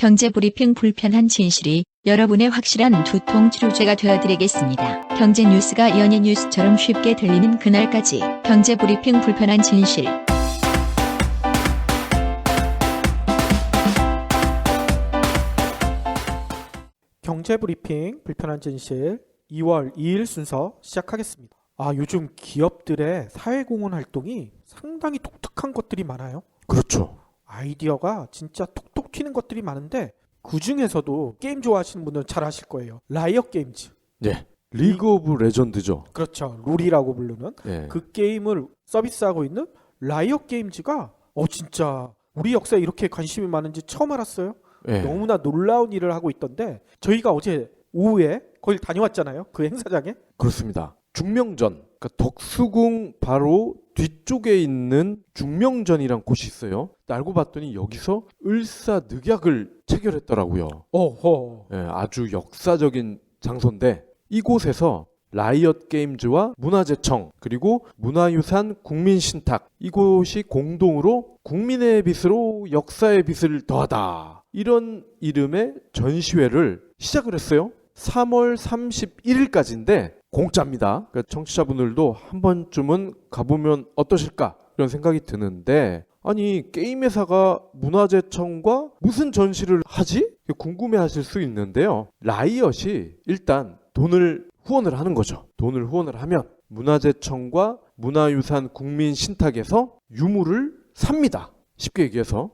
경제브리핑 불편한 진실이 여러분의 확실한 두통 치료제가 되어드리겠습니다. 경제 뉴스가 연예 뉴스처럼 쉽게 들리는 그날까지 경제브리핑 불편한 진실. 경제브리핑 불편한 진실 2월 2일 순서 시작하겠습니다. 요즘 기업들의 사회공헌 활동이 상당히 독특한 것들이 많아요. 그렇죠. 아이디어가 진짜 톡톡 튀는 것들이 많은데 그 중에서도 게임 좋아하시는 분들은 잘 아실 거예요. 라이엇 게임즈. 네. 리그 오브 레전드죠. 그렇죠. 롤이라고 부르는 네. 그 게임을 서비스하고 있는 라이엇 게임즈가 진짜 우리 역사에 이렇게 관심이 많은지 처음 알았어요. 네. 너무나 놀라운 일을 하고 있던데 저희가 어제 오후에 거기 다녀왔잖아요. 그 행사장에. 그렇습니다. 중명전. 그러니까 덕수궁 바로 뒤쪽에 있는 중명전이란 곳이 있어요. 알고 봤더니 여기서 을사늑약을 체결했더라고요. 어허. 네, 아주 역사적인 장소인데 이곳에서 라이엇 게임즈와 문화재청 그리고 문화유산 국민신탁 이곳이 공동으로 국민의 빚으로 역사의 빚을 더하다 이런 이름의 전시회를 시작을 했어요. 3월 31일까지인데 공짜입니다. 그러니까 청취자분들도 한 번쯤은 가보면 어떠실까 이런 생각이 드는데 아니 게임 회사가 문화재청과 무슨 전시를 하지? 궁금해하실 수 있는데요. 라이엇이 일단 돈을 후원을 하는 거죠. 돈을 후원을 하면 문화재청과 문화유산 국민신탁에서 유물을 삽니다. 쉽게 얘기해서.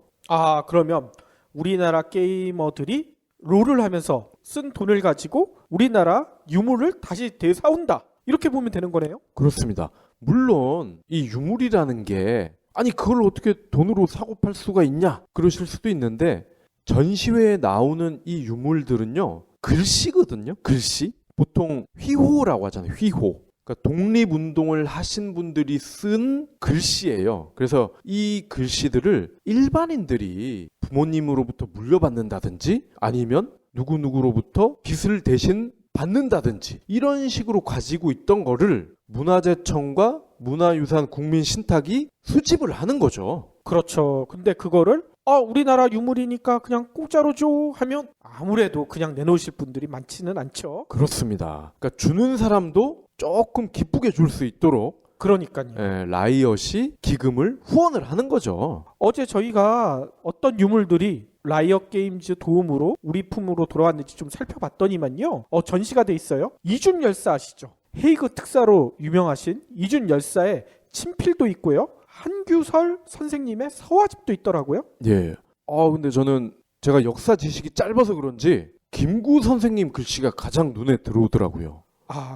그러면 우리나라 게이머들이 롤을 하면서 쓴 돈을 가지고 우리나라 유물을 다시 되사온다. 이렇게 보면 되는 거네요. 그렇습니다. 물론 이 유물이라는 게 아니 그걸 어떻게 돈으로 사고 팔 수가 있냐 그러실 수도 있는데 전시회에 나오는 이 유물들은요 글씨거든요. 글씨. 보통 휘호라고 하잖아요. 휘호. 그러니까 독립운동을 하신 분들이 쓴 글씨예요. 그래서 이 글씨들을 일반인들이 부모님으로부터 물려받는다든지 아니면 누구누구로부터 빚을 대신 받는다든지 이런 식으로 가지고 있던 거를 문화재청과 문화유산 국민신탁이 수집을 하는 거죠. 그렇죠. 근데 그거를 우리나라 유물이니까 그냥 공짜로 줘 하면 아무래도 그냥 내놓으실 분들이 많지는 않죠. 그렇습니다. 그러니까 주는 사람도 조금 기쁘게 줄 수 있도록 그러니까요. 라이엇이 기금을 후원을 하는 거죠. 어제 저희가 어떤 유물들이 라이엇 게임즈 도움으로 우리 품으로 돌아왔는지 좀 살펴봤더니만요. 전시가 돼 있어요. 이준 열사 아시죠? 헤이그 특사로 유명하신 이준 열사의 친필도 있고요. 한규설 선생님의 서화집도 있더라고요. 예. 근데 저는 제가 역사 지식이 짧아서 그런지 김구 선생님 글씨가 가장 눈에 들어오더라고요.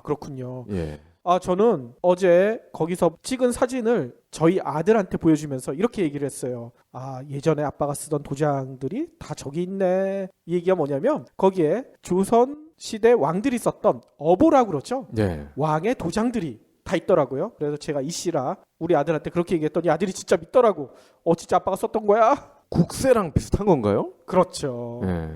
그렇군요. 예. 저는 어제 거기서 찍은 사진을 저희 아들한테 보여주면서 이렇게 얘기를 했어요. 예전에 아빠가 쓰던 도장들이 다 저기 있네. 이 얘기가 뭐냐면 거기에 조선 시대 왕들이 썼던 어보라고 그러죠. 예. 왕의 도장들이 다 있더라고요. 그래서 제가 이씨라 우리 아들한테 그렇게 얘기했더니 아들이 진짜 믿더라고. 진짜 아빠가 썼던 거야? 국세랑 비슷한 건가요? 그렇죠. 예.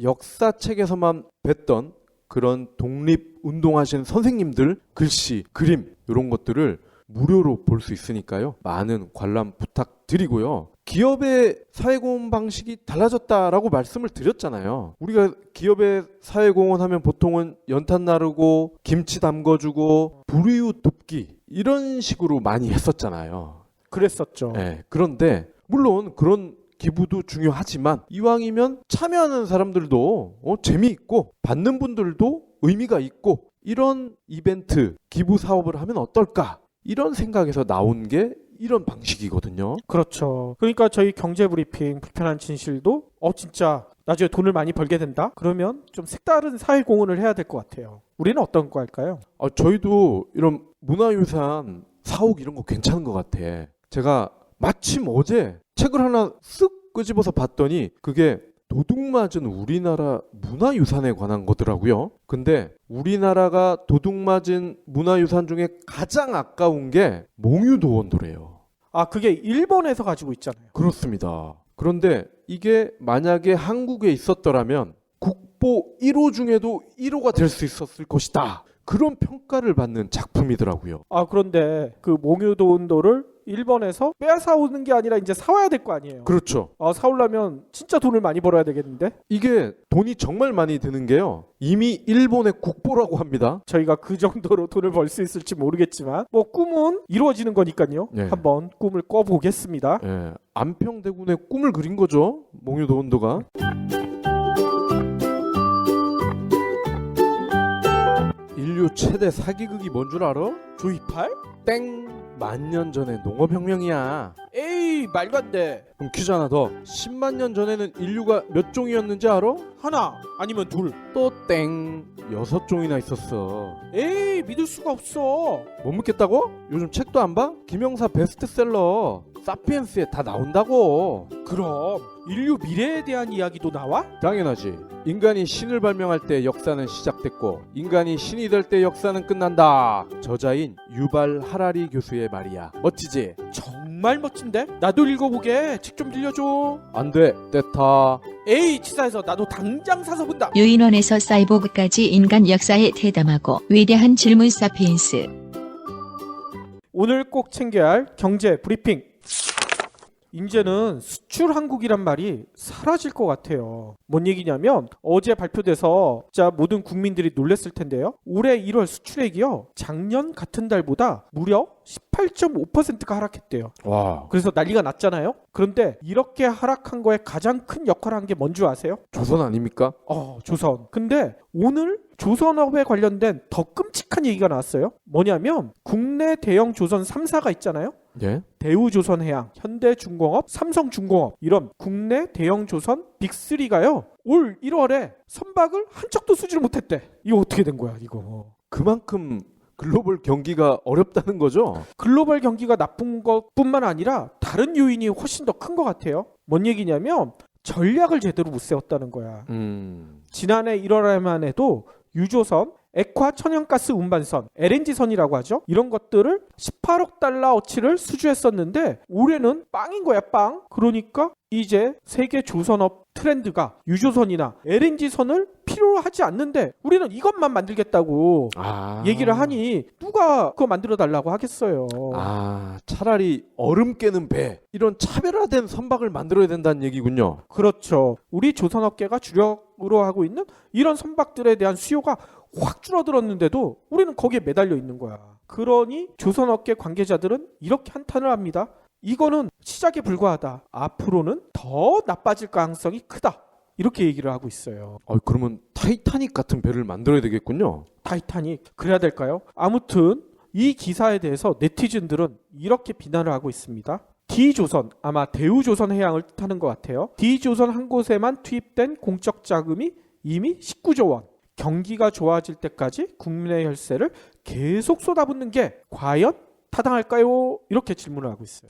역사책에서만 뵀던 그런 독립운동하신 선생님들 글씨, 그림 이런 것들을 무료로 볼 수 있으니까요. 많은 관람 부탁드리고요. 기업의 사회공헌 방식이 달라졌다라고 말씀을 드렸잖아요. 우리가 기업의 사회공헌 하면 보통은 연탄 나르고 김치 담궈주고 불이웃 돕기 이런 식으로 많이 했었잖아요. 그랬었죠. 네, 그런데 물론 그런 기부도 중요하지만 이왕이면 참여하는 사람들도 재미있고 받는 분들도 의미가 있고 이런 이벤트, 기부 사업을 하면 어떨까? 이런 생각에서 나온 게 이런 방식이거든요. 그렇죠. 그러니까 저희 경제브리핑 불편한 진실도 진짜 나중에 돈을 많이 벌게 된다? 그러면 좀 색다른 사회공헌을 해야 될 것 같아요. 우리는 어떤 거 할까요? 저희도 이런 문화유산 사옥 이런 거 괜찮은 것 같아. 제가 마침 어제 책을 하나 쓱 끄집어서 봤더니 그게 도둑맞은 우리나라 문화유산에 관한 거더라고요. 근데 우리나라가 도둑맞은 문화유산 중에 가장 아까운 게 몽유도원도래요. 그게 일본에서 가지고 있잖아요. 그렇습니다. 그런데 이게 만약에 한국에 있었더라면 국보 1호 중에도 1호가 될 수 있었을 것이다. 그런 평가를 받는 작품이더라고요. 그런데 그 몽유도운도를 일본에서 빼앗아오는 게 아니라 이제 사와야 될 거 아니에요. 그렇죠. 사오려면 진짜 돈을 많이 벌어야 되겠는데? 이게 돈이 정말 많이 드는 게요. 이미 일본의 국보라고 합니다. 저희가 그 정도로 돈을 벌 수 있을지 모르겠지만 뭐 꿈은 이루어지는 거니까요. 네. 한번 꿈을 꿔보겠습니다. 예, 안평대군의 꿈을 그린 거죠. 몽유도 혼도가. 인류 최대 사기극이 뭔 줄 알아? 조이팔? 땡! 만년 전에 농업혁명이야. 에이 말도 안 돼. 그럼 퀴즈 하나 더. 10만 년 전에는 인류가 몇 종이었는지 알아? 하나 아니면 둘. 또 땡! 6종이나 있었어. 에이 믿을 수가 없어. 못 믿겠다고? 요즘 책도 안 봐? 김영사 베스트셀러 사피엔스에 다 나온다고. 그럼 인류 미래에 대한 이야기도 나와? 당연하지. 인간이 신을 발명할 때 역사는 시작됐고 인간이 신이 될 때 역사는 끝난다. 저자인 유발 하라리 교수의 말이야. 멋지지? 정말 멋진데? 나도 읽어보게. 책 좀 들려줘. 안 돼. 때타. 에이 치사해서 나도 당장 사서 본다. 유인원에서 사이보그까지 인간 역사에 대담하고 위대한 질문 사피엔스. 오늘 꼭 챙겨야 할 경제 브리핑. 이제는 수출 한국이란 말이 사라질 것 같아요. 뭔 얘기냐면 어제 발표돼서 진짜 모든 국민들이 놀랐을 텐데요. 올해 1월 수출액이요. 작년 같은 달보다 무려 18.5%가 하락했대요. 와. 그래서 난리가 났잖아요. 그런데 이렇게 하락한 거에 가장 큰 역할을 한 게 뭔지 아세요? 조선 아닙니까? 조선. 근데 오늘 조선업에 관련된 더 끔찍한 얘기가 나왔어요. 뭐냐면 국내 대형 조선 3사가 있잖아요. 예. 대우조선해양, 현대중공업, 삼성중공업 이런 국내 대형 조선 빅3가요. 올 1월에 선박을 한 척도 수주를 못했대. 이거 어떻게 된 거야 이거. 그만큼 글로벌 경기가 어렵다는 거죠? 글로벌 경기가 나쁜 것뿐만 아니라 다른 요인이 훨씬 더 큰 것 같아요. 뭔 얘기냐면 전략을 제대로 못 세웠다는 거야. 지난해 1월에만 해도 유조선, 액화 천연가스 운반선, LNG선이라고 하죠. 이런 것들을 18억 달러어치를 수주했었는데 올해는 빵인 거야, 빵. 그러니까 이제 세계 조선업 트렌드가 유조선이나 LNG선을 필요로 하지 않는데 우리는 이것만 만들겠다고 얘기를 하니 누가 그거 만들어 달라고 하겠어요. 차라리 얼음 깨는 배 이런 차별화된 선박을 만들어야 된다는 얘기군요. 그렇죠. 우리 조선업계가 주력으로 하고 있는 이런 선박들에 대한 수요가 확 줄어들었는데도 우리는 거기에 매달려 있는 거야. 그러니 조선업계 관계자들은 이렇게 한탄을 합니다. 이거는 시작에 불과하다. 앞으로는 더 나빠질 가능성이 크다. 이렇게 얘기를 하고 있어요. 그러면 타이타닉 같은 배를 만들어야 되겠군요. 타이타닉 그래야 될까요? 아무튼 이 기사에 대해서 네티즌들은 이렇게 비난을 하고 있습니다. D조선, 아마 대우조선해양을 뜻하는 것 같아요. D조선 한 곳에만 투입된 공적 자금이 이미 19조 원. 경기가 좋아질 때까지 국민의 혈세를 계속 쏟아붓는 게 과연 타당할까요? 이렇게 질문을 하고 있어요.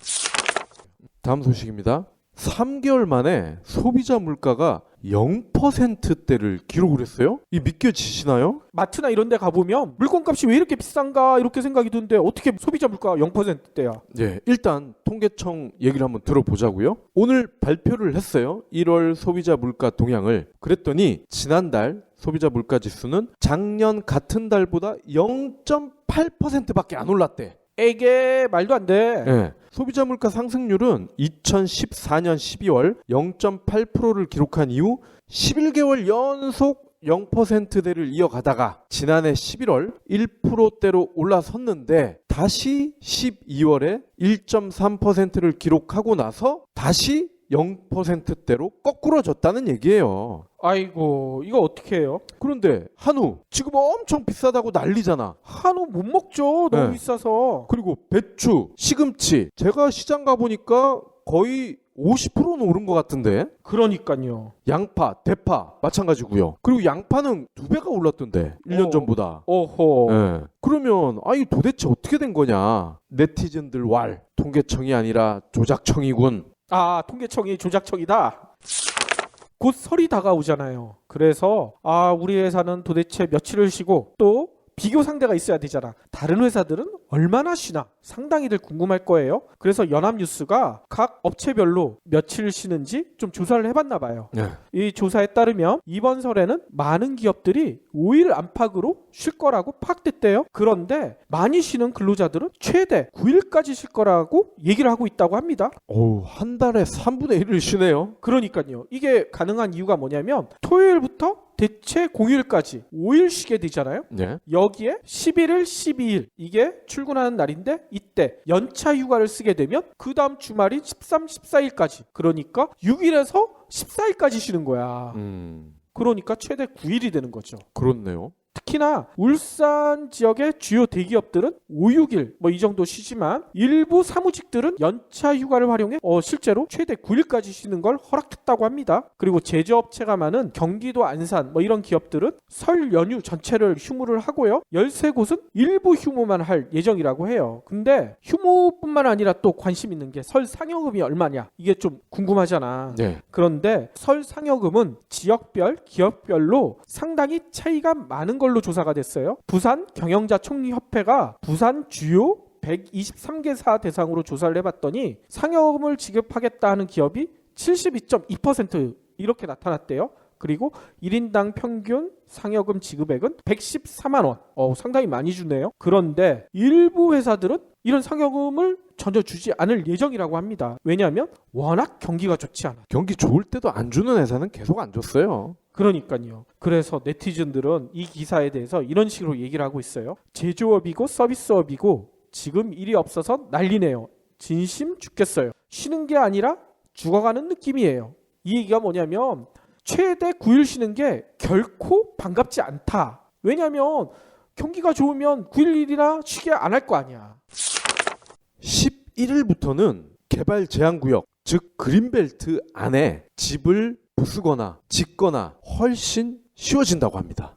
다음 소식입니다. 3개월 만에 소비자 물가가 0%대를 기록을 했어요? 이 믿겨지시나요? 마트나 이런 데 가보면 물건값이 왜 이렇게 비싼가 이렇게 생각이 드는데 어떻게 소비자 물가가 0%대야? 네, 일단 통계청 얘기를 한번 들어보자고요. 오늘 발표를 했어요. 1월 소비자 물가 동향을. 그랬더니 지난달 소비자 물가 지수는 작년 같은 달보다 0.8%밖에 안 올랐대. 이게 말도 안 돼. 네. 소비자 물가 상승률은 2014년 12월 0.8%를 기록한 이후 11개월 연속 0%대를 이어가다가 지난해 11월 1%대로 올라섰는데 다시 12월에 1.3%를 기록하고 나서 다시 0%대로 거꾸로졌다는 얘기예요. 아이고 이거 어떻게 해요? 그런데 한우 지금 엄청 비싸다고 난리잖아. 한우 못 먹죠. 너무 네. 비싸서. 그리고 배추, 시금치 제가 시장 가보니까 거의 50%는 오른 것 같은데. 그러니까요. 양파, 대파 마찬가지고요. 그리고 양파는 2배가 올랐던데 1년 전보다. 오호. 네. 그러면 도대체 어떻게 된 거냐. 네티즌들 왈 통계청이 아니라 조작청이군. 통계청이 조작청이다. 곧 설이 다가오잖아요. 그래서 우리 회사는 도대체 며칠을 쉬고 또 비교 상대가 있어야 되잖아. 다른 회사들은 얼마나 쉬나 상당히들 궁금할 거예요. 그래서 연합뉴스가 각 업체별로 며칠 쉬는지 좀 조사를 해봤나 봐요. 네. 이 조사에 따르면 이번 설에는 많은 기업들이 5일 안팎으로 쉴 거라고 파악됐대요. 그런데 많이 쉬는 근로자들은 최대 9일까지 쉴 거라고 얘기를 하고 있다고 합니다. 어우, 한 달에 3분의 1을 쉬네요. 그러니까요. 이게 가능한 이유가 뭐냐면 토요일부터 대체 공휴일까지 5일 쉬게 되잖아요. 네. 여기에 11일, 12일 이게 출근하는 날인데 이때 연차 휴가를 쓰게 되면 그 다음 주말인 13, 14일까지 그러니까 6일에서 14일까지 쉬는 거야. 그러니까 최대 9일이 되는 거죠. 그렇네요. 특히나 울산 지역의 주요 대기업들은 5, 6일 뭐 이 정도 쉬지만 일부 사무직들은 연차 휴가를 활용해 실제로 최대 9일까지 쉬는 걸 허락했다고 합니다. 그리고 제조업체가 많은 경기도 안산 뭐 이런 기업들은 설 연휴 전체를 휴무를 하고요. 13곳은 일부 휴무만 할 예정이라고 해요. 근데 휴무뿐만 아니라 또 관심 있는 게 설 상여금이 얼마냐 이게 좀 궁금하잖아. 네. 그런데 설 상여금은 지역별, 기업별로 상당히 차이가 많은 걸로 조사가 됐어요. 부산 경영자 총리협회가 부산 주요 123개사 대상으로 조사를 해봤더니 상여금을 지급하겠다 하는 기업이 72.2% 이렇게 나타났대요. 그리고 1인당 평균 상여금 지급액은 114만 원. 상당히 많이 주네요. 그런데 일부 회사들은 이런 상여금을 전혀 주지 않을 예정이라고 합니다. 왜냐하면 워낙 경기가 좋지 않아. 경기 좋을 때도 안 주는 회사는 계속 안 줬어요. 그러니까요. 그래서 네티즌들은 이 기사에 대해서 이런 식으로 얘기를 하고 있어요. 제조업이고 서비스업이고 지금 일이 없어서 난리네요. 진심 죽겠어요. 쉬는 게 아니라 죽어가는 느낌이에요. 이 얘기가 뭐냐면 최대 9일 쉬는 게 결코 반갑지 않다. 왜냐하면 경기가 좋으면 9일이나 쉬게 안 할 거 아니야. 11일부터는 개발 제한구역, 즉 그린벨트 안에 집을 부수거나 짓거나 훨씬 쉬워진다고 합니다.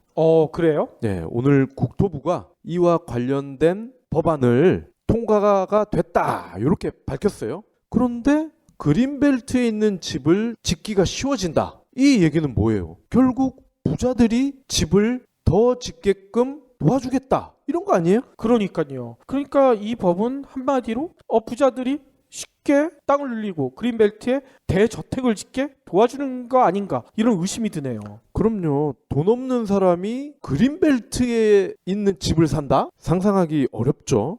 그래요? 네, 오늘 국토부가 이와 관련된 법안을 통과가 됐다 이렇게 밝혔어요. 그런데 그린벨트에 있는 집을 짓기가 쉬워진다. 이 얘기는 뭐예요? 결국 부자들이 집을 더 짓게끔 도와주겠다. 이런 거 아니에요? 그러니까요. 그러니까 이 법은 한마디로 부자들이 쉽게 땅을 늘리고 그린벨트에 대저택을 짓게 도와주는 거 아닌가 이런 의심이 드네요. 그럼요. 돈 없는 사람이 그린벨트에 있는 집을 산다? 상상하기 어렵죠.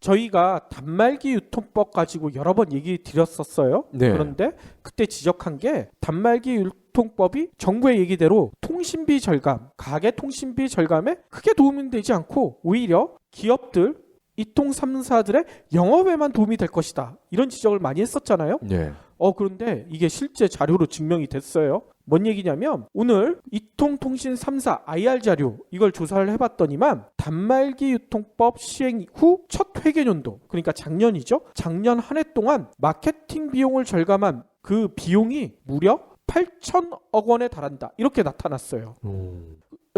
저희가 단말기 유통법 가지고 여러 번 얘기 드렸었어요. 네. 그런데 그때 지적한 게 단말기 유통법이 정부의 얘기대로 통신비 절감, 가계 통신비 절감에 크게 도움이 되지 않고 오히려 기업들, 이통 3사들의 영업에만 도움이 될 것이다. 이런 지적을 많이 했었잖아요. 네. 그런데 이게 실제 자료로 증명이 됐어요. 뭔 얘기냐면 오늘 이통통신 3사 IR 자료 이걸 조사를 해봤더니만 단말기 유통법 시행 후 첫 회계연도 그러니까 작년이죠. 작년 한 해 동안 마케팅 비용을 절감한 그 비용이 무려 8천억 원에 달한다. 이렇게 나타났어요.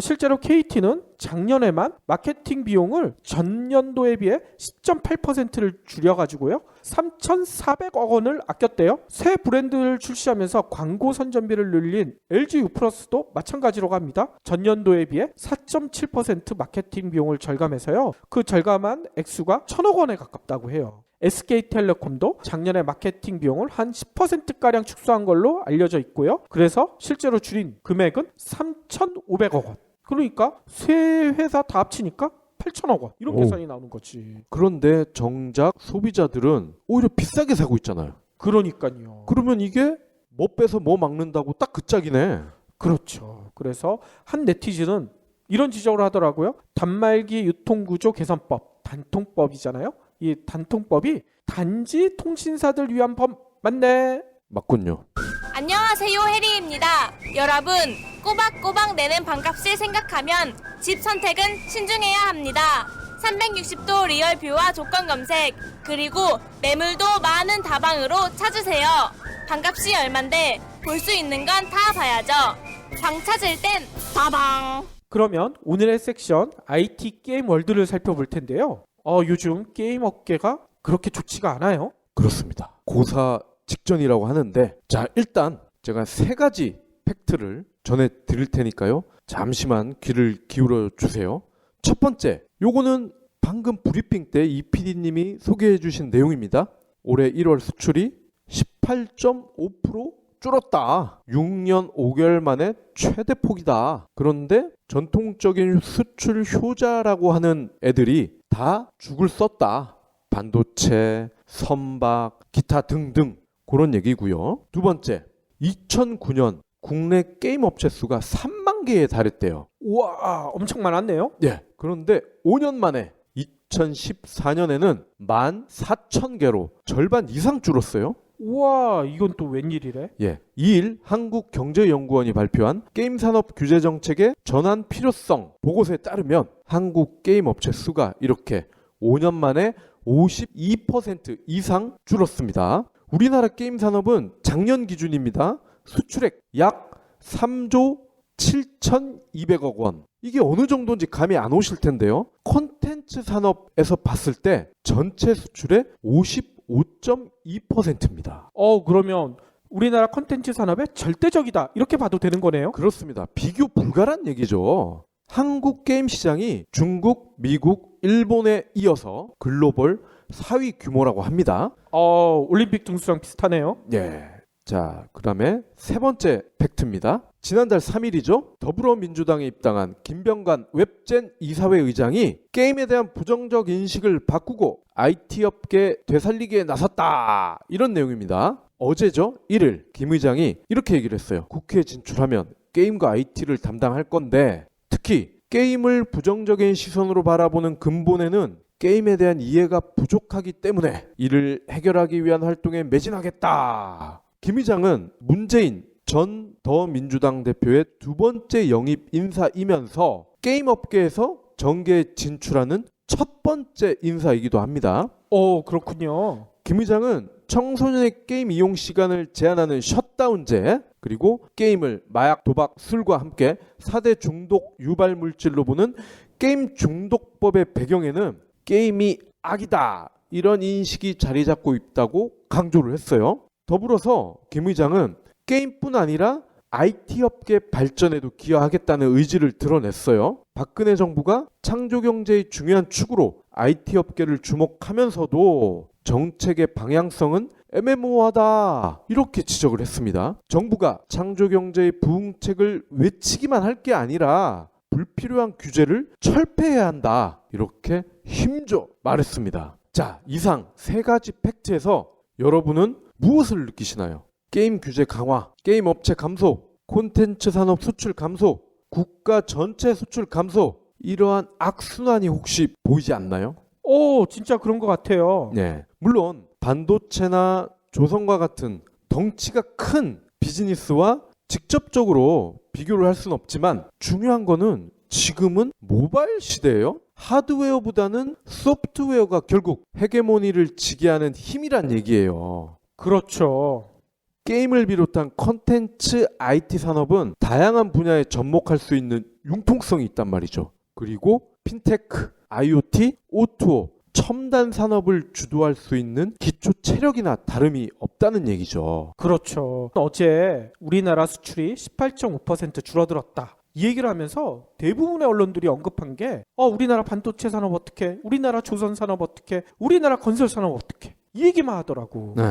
실제로 KT는 작년에만 마케팅 비용을 전년도에 비해 10.8%를 줄여가지고요. 3,400억 원을 아꼈대요. 새 브랜드를 출시하면서 광고 선전비를 늘린 LG U+도 마찬가지로 합니다. 전년도에 비해 4.7% 마케팅 비용을 절감해서요. 그 절감한 액수가 1,000억 원에 가깝다고 해요. SK텔레콤도 작년에 마케팅 비용을 한 10%가량 축소한 걸로 알려져 있고요. 그래서 실제로 줄인 금액은 3,500억 원. 그러니까 세 회사 다 합치니까 8천억 원. 이런 계산이 나오는 거지. 그런데 정작 소비자들은 오히려 비싸게 사고 있잖아요. 그러니까요. 그러면 이게 뭐 빼서 뭐 막는다고 딱 그 짝이네. 그렇죠. 그래서 한 네티즌은 이런 지적을 하더라고요. 단말기 유통구조 개선법, 단통법이잖아요. 이 단통법이 단지 통신사들 위한 법 맞네. 맞군요. 안녕하세요, 해리입니다. 여러분, 꼬박꼬박 내는 반값을 생각하면 집 선택은 신중해야 합니다. 360도 리얼뷰와 조건 검색, 그리고 매물도 많은 다방으로 찾으세요. 반값이 얼만데 볼 수 있는 건 다 봐야죠. 방 찾을 땐 다방. 그러면 오늘의 섹션 IT 게임 월드를 살펴볼 텐데요. 요즘 게임 업계가 그렇게 좋지가 않아요. 그렇습니다. 고사 직전이라고 하는데 자 일단 제가 세 가지 팩트를 전해 드릴 테니까요. 잠시만 귀를 기울여 주세요. 첫 번째, 요거는 방금 브리핑 때 이 PD님이 소개해 주신 내용입니다. 올해 1월 수출이 18.5% 줄었다. 6년 5개월 만에 최대폭이다. 그런데 전통적인 수출 효자라고 하는 애들이 다 죽을 썼다. 반도체, 선박, 기타 등등 그런 얘기고요. 두 번째, 2009년 국내 게임 업체 수가 3만 개에 달했대요. 우와, 엄청 많았네요. 예. 그런데 5년 만에 2014년에는 14,000개로 절반 이상 줄었어요. 우와, 이건 또 웬일이래? 예. 2일 한국경제연구원이 발표한 게임 산업 규제 정책의 전환 필요성 보고서에 따르면 한국 게임 업체 수가 이렇게 5년 만에 52% 이상 줄었습니다. 우리나라 게임 산업은 작년 기준입니다. 수출액 약 3조 7,200억 원. 이게 어느 정도인지 감이 안 오실 텐데요. 콘텐츠 산업에서 봤을 때 전체 수출의 55.2%입니다. 그러면 우리나라 컨텐츠 산업의 절대적이다. 이렇게 봐도 되는 거네요. 그렇습니다. 비교 불가란 얘기죠. 한국 게임 시장이 중국, 미국, 일본에 이어서 글로벌 4위 규모라고 합니다. 올림픽 등수랑 비슷하네요. 예. 자, 그다음에 세 번째 팩트입니다. 지난달 3일이죠. 더불어민주당에 입당한 김병관 웹젠 이사회 의장이 게임에 대한 부정적 인식을 바꾸고 IT 업계 되살리기에 나섰다. 이런 내용입니다. 어제죠. 1일 김 의장이 이렇게 얘기를 했어요. 국회에 진출하면 게임과 IT를 담당할 건데 특히 게임을 부정적인 시선으로 바라보는 근본에는 게임에 대한 이해가 부족하기 때문에 이를 해결하기 위한 활동에 매진하겠다. 김 의장은 문재인 전 더민주당 대표의 두 번째 영입 인사이면서 게임 업계에서 정계에 진출하는 첫 번째 인사이기도 합니다. 그렇군요. 김 의장은 청소년의 게임 이용 시간을 제한하는 셧다운제 그리고 게임을 마약, 도박, 술과 함께 4대 중독 유발 물질로 보는 게임 중독법의 배경에는 게임이 악이다 이런 인식이 자리 잡고 있다고 강조를 했어요. 더불어서 김 의장은 게임뿐 아니라 IT 업계 발전에도 기여하겠다는 의지를 드러냈어요. 박근혜 정부가 창조경제의 중요한 축으로 IT 업계를 주목하면서도 정책의 방향성은 애매모호하다 이렇게 지적을 했습니다. 정부가 창조경제의 부흥책을 외치기만 할 게 아니라 불필요한 규제를 철폐해야 한다 이렇게 힘줘 말했습니다. 자, 이상 세 가지 팩트에서 여러분은 무엇을 느끼시나요? 게임 규제 강화, 게임 업체 감소, 콘텐츠 산업 수출 감소, 국가 전체 수출 감소 이러한 악순환이 혹시 보이지 않나요? 진짜 그런 것 같아요. 네. 물론 반도체나 조선과 같은 덩치가 큰 비즈니스와 직접적으로 비교를 할 수는 없지만 중요한 거는 지금은 모바일 시대예요. 하드웨어보다는 소프트웨어가 결국 헤게모니를 지배하는 힘이란 얘기예요. 그렇죠. 게임을 비롯한 컨텐츠 IT 산업은 다양한 분야에 접목할 수 있는 융통성이 있단 말이죠. 그리고 핀테크, IoT, O2O, 첨단 산업을 주도할 수 있는 기초 체력이나 다름이 없다는 얘기죠. 그렇죠. 어제 우리나라 수출이 18.5% 줄어들었다. 이 얘기를 하면서 대부분의 언론들이 언급한 게 우리나라 반도체 산업 어떻게, 우리나라 조선 산업 어떻게, 우리나라 건설 산업 어떻게 이 얘기만 하더라고. 네.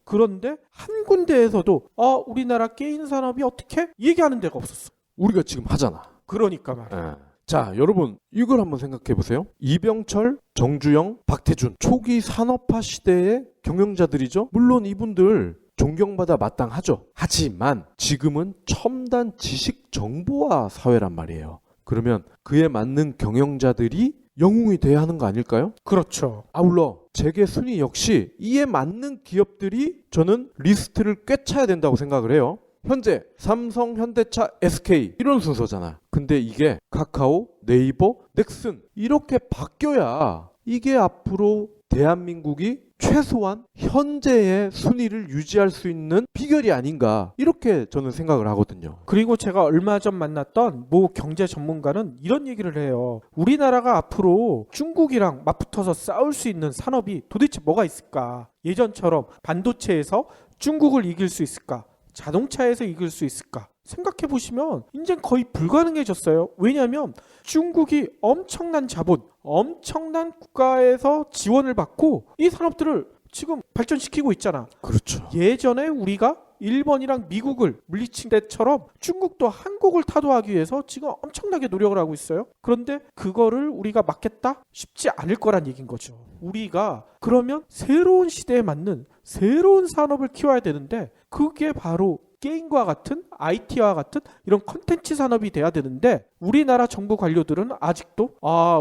그런데 한 군데에서도 우리나라 게임 산업이 어떻게 얘기하는 데가 없었어. 우리가 지금 하잖아. 그러니까 말이야. 자, 여러분 이걸 한번 생각해 보세요. 이병철, 정주영, 박태준 초기 산업화 시대의 경영자들이죠. 물론 이분들 존경받아 마땅하죠. 하지만 지금은 첨단 지식 정보화 사회란 말이에요. 그러면 그에 맞는 경영자들이 영웅이 돼야 하는 거 아닐까요? 그렇죠. 아울러 재계 순위 역시 이에 맞는 기업들이 저는 리스트를 꿰차야 된다고 생각을 해요. 현재 삼성, 현대차, SK 이런 순서잖아. 근데 이게 카카오, 네이버, 넥슨 이렇게 바뀌어야 이게 앞으로 대한민국이 최소한 현재의 순위를 유지할 수 있는 비결이 아닌가 이렇게 저는 생각을 하거든요. 그리고 제가 얼마 전 만났던 모 경제 전문가는 이런 얘기를 해요. 우리나라가 앞으로 중국이랑 맞붙어서 싸울 수 있는 산업이 도대체 뭐가 있을까? 예전처럼 반도체에서 중국을 이길 수 있을까? 자동차에서 이길 수 있을까? 생각해 보시면 이제 거의 불가능해졌어요. 왜냐하면 중국이 엄청난 자본, 엄청난 국가에서 지원을 받고 이 산업들을 지금 발전시키고 있잖아. 그렇죠. 예전에 우리가 일본이랑 미국을 물리친 때처럼 중국도 한국을 타도하기 위해서 지금 엄청나게 노력을 하고 있어요. 그런데 그거를 우리가 막겠다? 쉽지 않을 거란 얘기인 거죠. 우리가 그러면 새로운 시대에 맞는 새로운 산업을 키워야 되는데 그게 바로 게임과 같은 IT와 같은 이런 컨텐츠 산업이 돼야 되는데 우리나라 정부 관료들은 아직도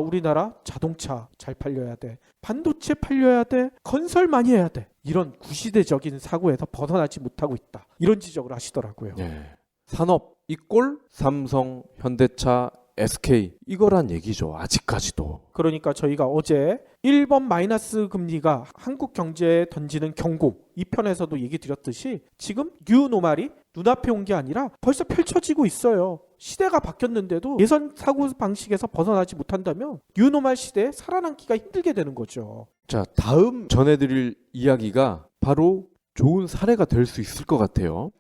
우리나라 자동차 잘 팔려야 돼. 반도체 팔려야 돼. 건설 많이 해야 돼. 이런 구시대적인 사고에서 벗어나지 못하고 있다. 이런 지적을 하시더라고요. 네. 산업 이꼴 삼성, 현대차, SK 이거란 얘기죠. 아직까지도. 그러니까 저희가 어제 1번 마이너스 금리가 한국 경제에 던지는 경고 이 편에서도 얘기 드렸듯이 지금 뉴노멀이 눈앞에 온 게 아니라 벌써 펼쳐지고 있어요. 시대가 바뀌었는데도 예전 사고 방식에서 벗어나지 못한다면 뉴노멀 시대에 살아남기가 힘들게 되는 거죠. 자, 다음 전해드릴 이야기가 바로 좋은 사례가 될 수 있을 것 같아요.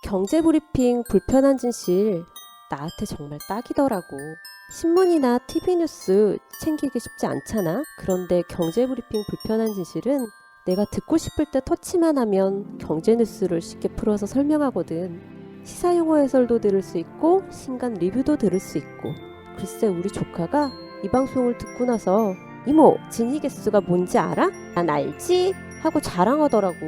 경제브리핑 불편한 진실 나한테 정말 딱이더라고. 신문이나 TV 뉴스 챙기기 쉽지 않잖아. 그런데 경제브리핑 불편한 진실은 내가 듣고 싶을 때 터치만 하면 경제 뉴스를 쉽게 풀어서 설명하거든. 시사 용어 해설도 들을 수 있고 신간 리뷰도 들을 수 있고. 글쎄 우리 조카가 이 방송을 듣고 나서 이모 진위 개수가 뭔지 알아? 난 알지? 하고 자랑하더라고.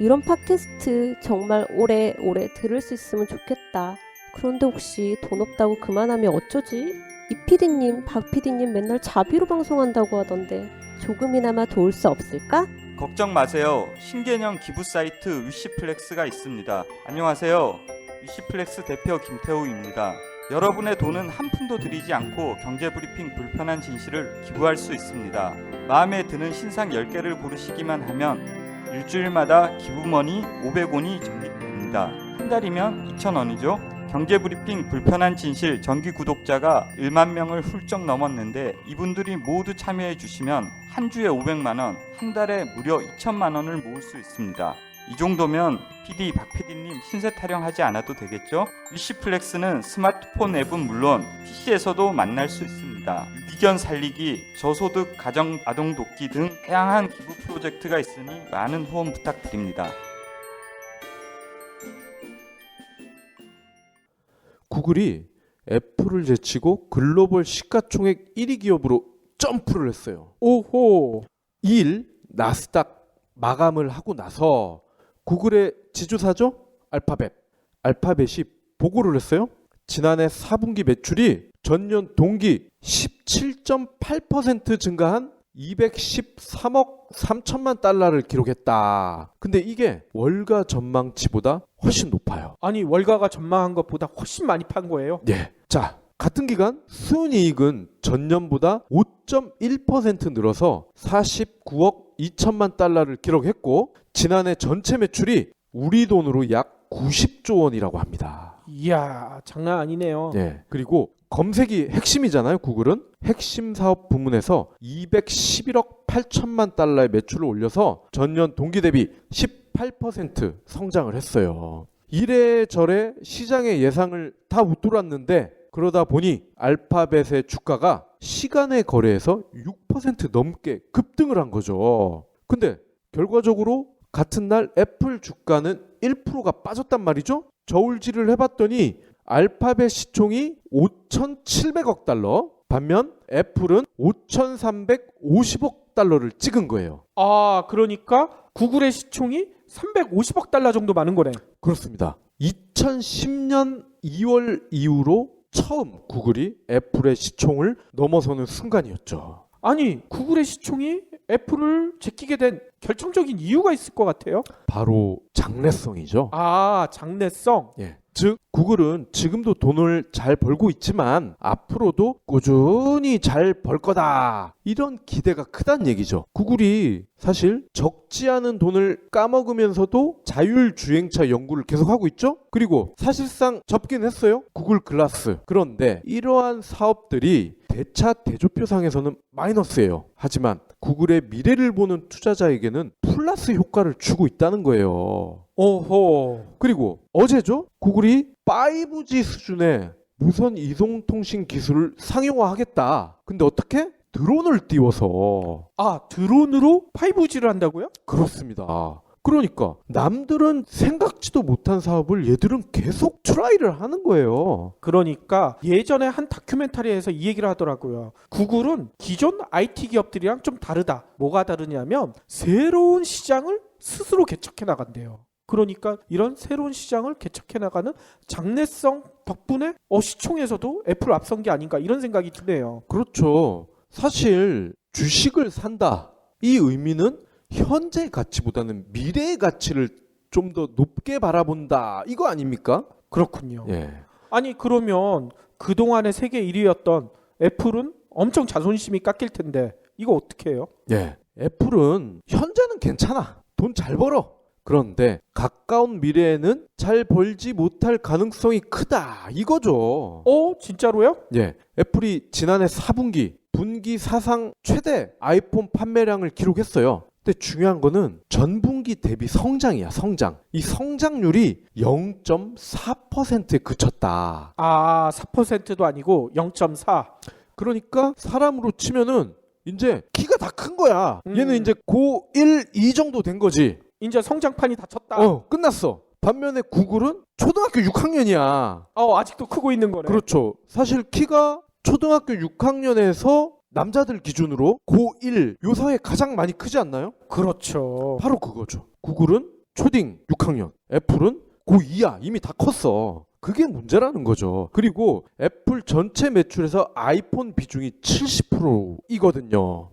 이런 팟캐스트 정말 오래오래 들을 수 있으면 좋겠다. 그런데 혹시 돈 없다고 그만하면 어쩌지? 이 PD님, 박 PD님 맨날 자비로 방송한다고 하던데 조금이나마 도울 수 없을까? 걱정 마세요. 신개념 기부 사이트 위시플렉스가 있습니다. 안녕하세요. 위시플렉스 대표 김태우입니다. 여러분의 돈은 한 푼도 들이지 않고 경제브리핑 불편한 진실을 기부할 수 있습니다. 마음에 드는 신상 10개를 고르시기만 하면 일주일마다 기부머니 500원이 적립됩니다. 한 달이면 2,000원이죠. 경제브리핑 불편한 진실 정기 구독자가 1만 명을 훌쩍 넘었는데 이분들이 모두 참여해 주시면 한 주에 500만 원, 한 달에 무려 2천만 원을 모을 수 있습니다. 이 정도면 PD, 박 PD님 신세 타령하지 않아도 되겠죠? 위시플렉스는 스마트폰 앱은 물론 PC에서도 만날 수 있습니다. 유기견 살리기, 저소득 가정 아동 돕기 등 다양한 기부 프로젝트가 있으니 많은 후원 부탁드립니다. 구글이 애플을 제치고 글로벌 시가총액 1위 기업으로 점프를 했어요. 오호. 2일 나스닥 마감을 하고 나서 구글의 지주사죠? 알파벳이 보고를 했어요. 지난해 4분기 매출이 전년 동기 17.8% 증가한 213억 3천만 달러를 기록했다. 근데 이게 월가 전망치보다 훨씬 높아요. 아니 월가가 전망한 것보다 훨씬 많이 판 거예요. 네. 자, 같은 기간 순이익은 전년보다 5.1% 늘어서 49억 2천만 달러를 기록했고 지난해 전체 매출이 우리 돈으로 약 90조 원이라고 합니다. 이야 장난 아니네요. 네. 그리고 검색이 핵심이잖아요. 구글은 핵심 사업 부문에서 211억 8천만 달러의 매출을 올려서 전년 동기 대비 18% 성장을 했어요. 이래저래 시장의 예상을 다 웃돌았는데 그러다 보니 알파벳의 주가가 시간의 거래에서 6% 넘게 급등을 한 거죠. 근데 결과적으로 같은 날 애플 주가는 1%가 빠졌단 말이죠. 저울질을 해봤더니 알파벳 시총이 5,700억 달러, 반면 애플은 5,350억 달러를 찍은 거예요. 아 그러니까 구글의 시총이 350억 달러 정도 많은 거네. 그렇습니다. 2010년 2월 이후로 처음 구글이 애플의 시총을 넘어서는 순간이었죠. 아니 구글의 시총이 애플을 제끼게 된 결정적인 이유가 있을 것 같아요. 바로 장래성이죠. 아 장래성. 예. 즉 구글은 지금도 돈을 잘 벌고 있지만 앞으로도 꾸준히 잘 벌 거다. 이런 기대가 크다는 얘기죠. 구글이 사실 적지 않은 돈을 까먹으면서도 자율주행차 연구를 계속하고 있죠. 그리고 사실상 접긴 했어요. 구글 글라스. 그런데 이러한 사업들이 대차 대조표상에서는 마이너스예요. 하지만 구글의 미래를 보는 투자자에게는 플러스 효과를 주고 있다는 거예요. 오호. 그리고 어제죠? 구글이 5G 수준의 무선 이동통신 기술을 상용화하겠다. 근데 어떻게? 드론을 띄워서. 아, 드론으로 5G를 한다고요? 그렇습니다. 그러니까 남들은 생각지도 못한 사업을 얘들은 계속 트라이를 하는 거예요. 그러니까 예전에 한 다큐멘터리에서 이 얘기를 하더라고요. 구글은 기존 IT 기업들이랑 좀 다르다. 뭐가 다르냐면 새로운 시장을 스스로 개척해 나간대요. 그러니까 이런 새로운 시장을 개척해 나가는 장래성 덕분에 시총에서도 애플 앞선 게 아닌가 이런 생각이 드네요. 그렇죠. 사실 주식을 산다. 이 의미는 현재 가치보다는 미래의 가치를 좀 더 높게 바라본다. 이거 아닙니까? 그렇군요. 예. 아니 그러면 그동안의 세계 1위였던 애플은 엄청 자존심이 깎일 텐데 이거 어떻게 해요? 예. 애플은 현재는 괜찮아. 돈 잘 벌어. 그런데 가까운 미래에는 잘 벌지 못할 가능성이 크다. 이거죠. 진짜로요? 예. 애플이 지난해 4분기 분기 사상 최대 아이폰 판매량을 기록했어요. 근데 중요한 거는 전분기 대비 성장이야, 성장. 이 성장률이 0.4%에 그쳤다. 4%도 아니고 0.4. 그러니까 사람으로 치면은 이제 키가 다 큰 거야. 얘는 이제 고1, 2 정도 된 거지. 이제 성장판이 다 쳤다. 끝났어. 반면에 구글은 초등학교 6학년이야. 아직도 크고 있는 거네. 그렇죠. 사실 키가 초등학교 6학년에서 남자들 기준으로 고1 요 사이에 가장 많이 크지 않나요? 그렇죠. 바로 그거죠. 구글은 초딩 6학년, 애플은 고2야. 이미 다 컸어. 그게 문제라는 거죠. 그리고 애플 전체 매출에서 아이폰 비중이 70%이거든요.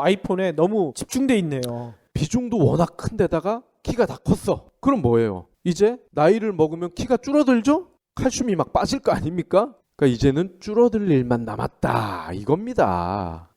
아이폰에 너무 집중돼 있네요. 비중도 워낙 큰 데다가 키가 다 컸어. 그럼 뭐예요? 이제 나이를 먹으면 키가 줄어들죠? 칼슘이 막 빠질 거 아닙니까? 그러니까 이제는 줄어들 일만 남았다. 이겁니다.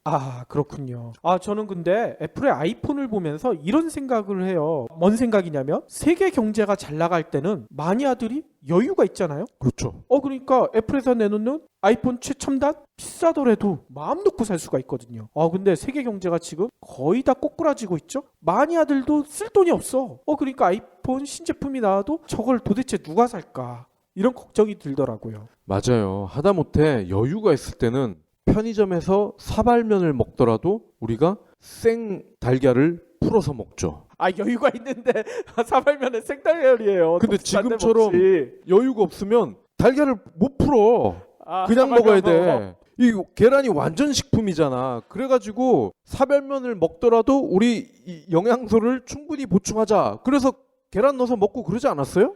그렇군요. 저는 근데 애플의 아이폰을 보면서 이런 생각을 해요. 뭔 생각이냐면 세계 경제가 잘 나갈 때는 마니아들이 여유가 있잖아요. 그렇죠. 그러니까 애플에서 내놓는 아이폰 최첨단 비싸더라도 마음 놓고 살 수가 있거든요. 근데 세계 경제가 지금 거의 다 꼬꾸라지고 있죠. 마니아들도 쓸 돈이 없어. 그러니까 아이폰 신제품이 나와도 저걸 도대체 누가 살까? 이런 걱정이 들더라고요. 맞아요. 하다못해 여유가 있을 때는 편의점에서 사발면을 먹더라도 우리가 생 달걀을 풀어서 먹죠. 여유가 있는데 사발면에 생달걀이에요. 근데 토스트 안 지금처럼 먹지. 여유가 없으면 달걀을 못 풀어. 그냥 사발면 먹어야 돼. 이 계란이 완전 식품이잖아. 그래가지고 사발면을 먹더라도 우리 이 영양소를 충분히 보충하자. 그래서 계란 넣어서 먹고 그러지 않았어요?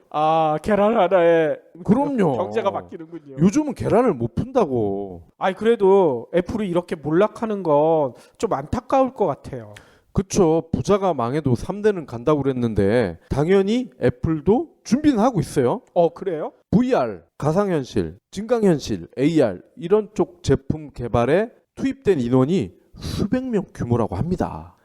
계란 하나에 그럼요. 경제가 바뀌는군요. 요즘은 계란을 못 푼다고. 그래도 애플이 이렇게 몰락하는 건 좀 안타까울 것 같아요. 그쵸. 부자가 망해도 3대는 간다고 그랬는데 당연히 애플도 준비는 하고 있어요. 그래요? VR, 가상현실, 증강현실, AR 이런 쪽 제품 개발에 투입된 인원이 수백 명 규모라고 합니다.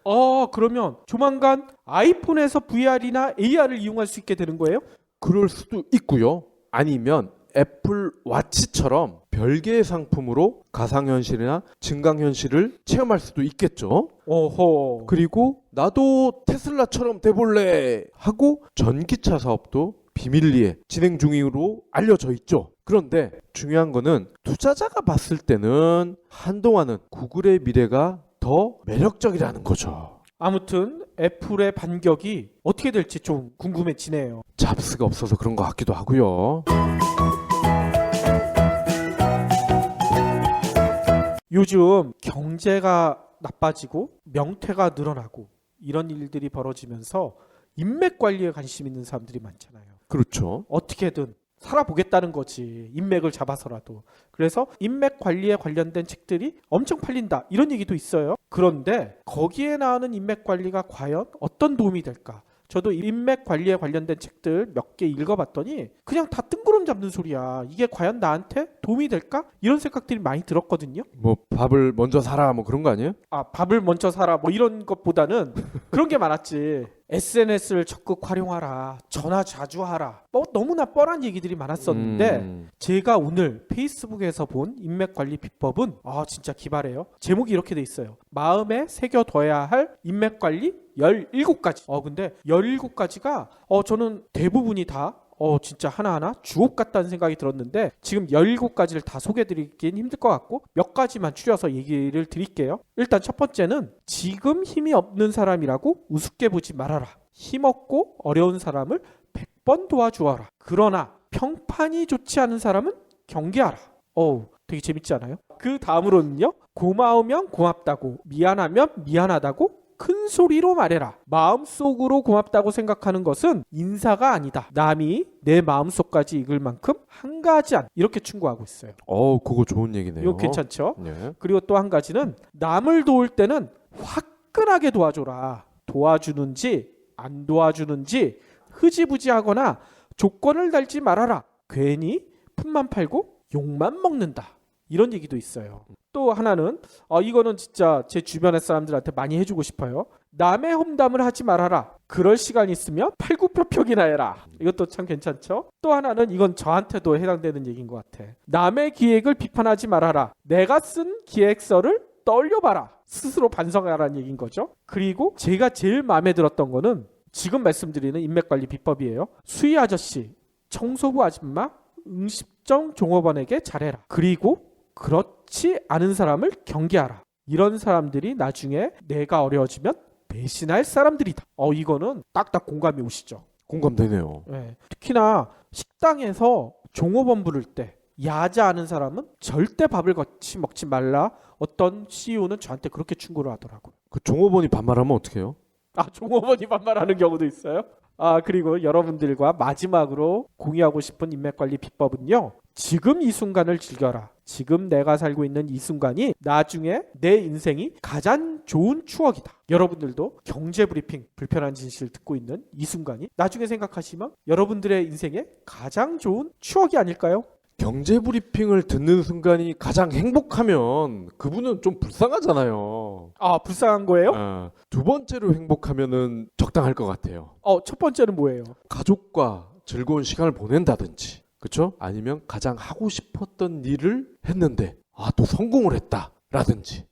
그러면 조만간 아이폰에서 VR이나 AR을 이용할 수 있게 되는 거예요? 그럴 수도 있고요. 아니면 애플 와치처럼 별개의 상품으로 가상현실이나 증강현실을 체험할 수도 있겠죠. 오호. 그리고 나도 테슬라처럼 돼볼래 하고 전기차 사업도 비밀리에 진행 중으로 알려져 있죠. 그런데 중요한 거는 투자자가 봤을 때는 한동안은 구글의 미래가 더 매력적이라는 거죠. 아무튼 애플의 반격이 어떻게 될지 좀 궁금해지네요. 잡스가 없어서 그런 것 같기도 하고요. 요즘 경제가 나빠지고 명퇴가 늘어나고 이런 일들이 벌어지면서 인맥 관리에 관심 있는 사람들이 많잖아요. 그렇죠. 어떻게든 살아보겠다는 거지. 인맥을 잡아서라도. 그래서 인맥 관리에 관련된 책들이 엄청 팔린다. 이런 얘기도 있어요. 그런데 거기에 나오는 인맥 관리가 과연 어떤 도움이 될까? 저도 인맥 관리에 관련된 책들 몇 개 읽어봤더니 그냥 다 뜬구름 잡는 소리야. 이게 과연 나한테 도움이 될까? 이런 생각들이 많이 들었거든요. 뭐 밥을 먼저 사라 뭐 그런 거 아니에요? 밥을 먼저 사라 뭐 이런 것보다는 그런 게 많았지. SNS를 적극 활용하라, 전화 자주 하라, 뭐 너무나 뻔한 얘기들이 많았었는데 제가 오늘 페이스북에서 본 인맥 관리 비법은 진짜 기발해요. 제목이 이렇게 돼 있어요. 마음에 새겨둬야 할 인맥 관리 17가지. 근데 17가지가 저는 대부분이 다 진짜 하나하나 주옥 같다는 생각이 들었는데 지금 17가지를 다 소개해드리긴 힘들 것 같고 몇 가지만 추려서 얘기를 드릴게요. 일단 첫 번째는 지금 힘이 없는 사람이라고 우습게 보지 말아라. 힘없고 어려운 사람을 100번 도와주어라. 그러나 평판이 좋지 않은 사람은 경계하라. 되게 재밌지 않아요? 그 다음으로는요. 고마우면 고맙다고, 미안하면 미안하다고 큰 소리로 말해라. 마음속으로 고맙다고 생각하는 것은 인사가 아니다. 남이 내 마음속까지 익을 만큼 한가하지 않. 이렇게 충고하고 있어요. 그거 좋은 얘기네요. 이거 괜찮죠? 네. 그리고 또 한 가지는 남을 도울 때는 화끈하게 도와줘라. 도와주는지 안 도와주는지 흐지부지하거나 조건을 달지 말아라. 괜히 품만 팔고 욕만 먹는다. 이런 얘기도 있어요. 또 하나는 이거는 진짜 제 주변의 사람들한테 많이 해주고 싶어요. 남의 험담을 하지 말아라. 그럴 시간 있으면 팔굽혀펴기나 해라. 이것도 참 괜찮죠? 또 하나는 이건 저한테도 해당되는 얘기인 것 같아. 남의 기획을 비판하지 말아라. 내가 쓴 기획서를 떠올려봐라. 스스로 반성하라는 얘기인 거죠. 그리고 제가 제일 마음에 들었던 거는 지금 말씀드리는 인맥관리 비법이에요. 수희 아저씨, 청소부 아줌마, 응십정 종업원에게 잘해라. 그리고 그렇지 않은 사람을 경계하라. 이런 사람들이 나중에 내가 어려워지면 배신할 사람들이다. 이거는 딱딱 공감이 오시죠? 공감되네요. 네. 특히나 식당에서 종업원 부를 때 야자하는 사람은 절대 밥을 같이 먹지 말라. 어떤 CEO는 저한테 그렇게 충고를 하더라고요. 그 종업원이 반말하면 어떡해요? 종업원이 반말하는 경우도 있어요? 그리고 여러분들과 마지막으로 공유하고 싶은 인맥관리 비법은요. 지금 이 순간을 즐겨라. 지금 내가 살고 있는 이 순간이 나중에 내 인생이 가장 좋은 추억이다. 여러분들도 경제브리핑 불편한 진실 듣고 있는 이 순간이 나중에 생각하시면 여러분들의 인생의 가장 좋은 추억이 아닐까요? 경제브리핑을 듣는 순간이 가장 행복하면 그분은 좀 불쌍하잖아요. 불쌍한 거예요? 두 번째로 행복하면은 적당할 것 같아요. 첫 번째는 뭐예요? 가족과 즐거운 시간을 보낸다든지, 그렇죠? 아니면 가장 하고 싶었던 일을 했는데 또 성공을 했다라든지.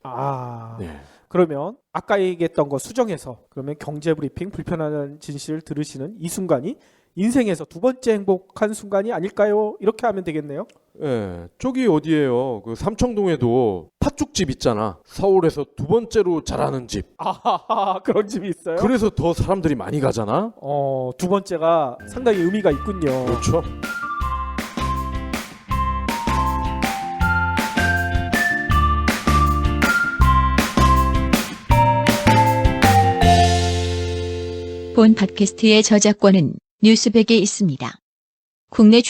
네. 그러면 아까 얘기했던 거 수정해서 그러면 경제브리핑 불편한 진실을 들으시는 이 순간이 인생에서 두 번째 행복한 순간이 아닐까요? 이렇게 하면 되겠네요. 네, 저기 어디예요? 그 삼청동에도 팥죽집 있잖아. 서울에서 두 번째로 잘하는 집. 그런 집이 있어요? 그래서 더 사람들이 많이 가잖아. 두 번째가 상당히 의미가 있군요. 그렇죠. 본 팟캐스트의 저작권은 뉴스백에 있습니다. 국내